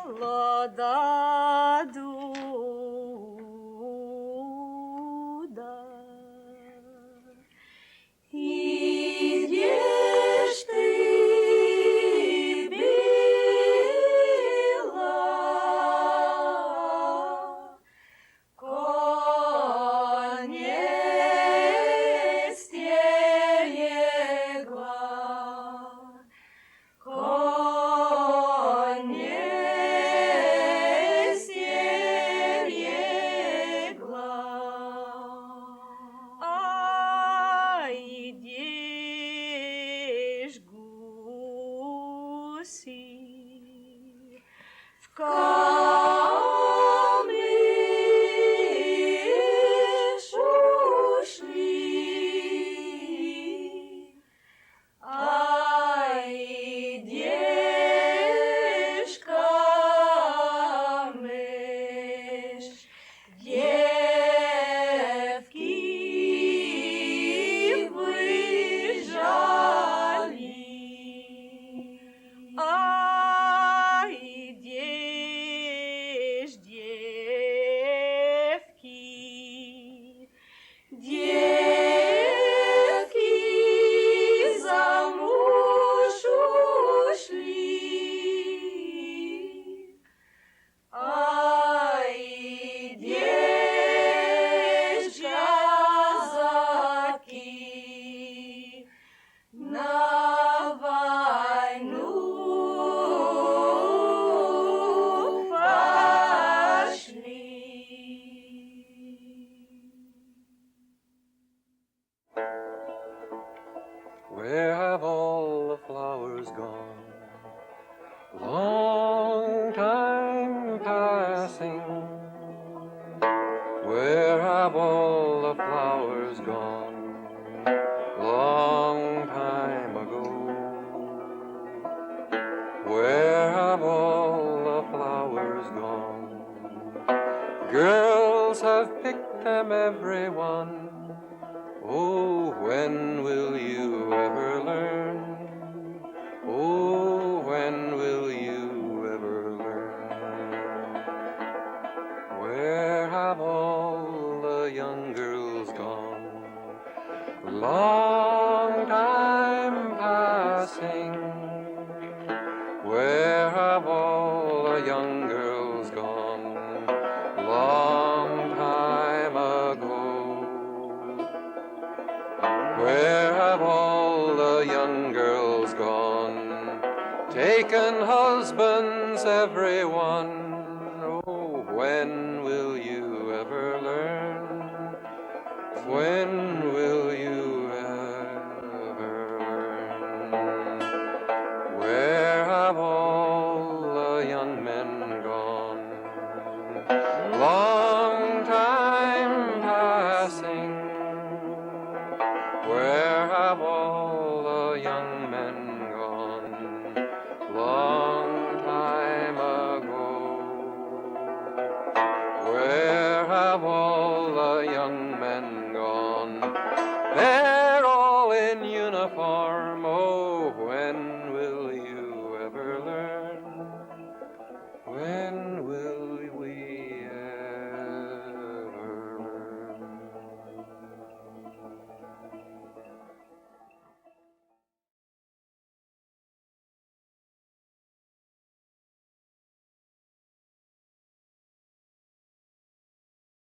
молода дуда. Идешь ты, бела, коне стерегла, коне стерегла. Ай, идешь гуси в камыш ушли. Ай, девушка, мышь, девки выжали. Ай, девки, девки замуж ушли. Ай, девчата-казаки на войну пошли. Where have all the flowers gone? Long time passing. Where have all the flowers gone? Long time ago. Where have all the flowers gone? Girls have picked them, every one. Oh, when will you ever learn? Oh, when will you ever learn? Where have all the young girls gone? Long time passing. Where have all the young girls gone? Long time ago. Where have all the young girls gone? Taken husbands, every one. Oh, when will you ever learn? When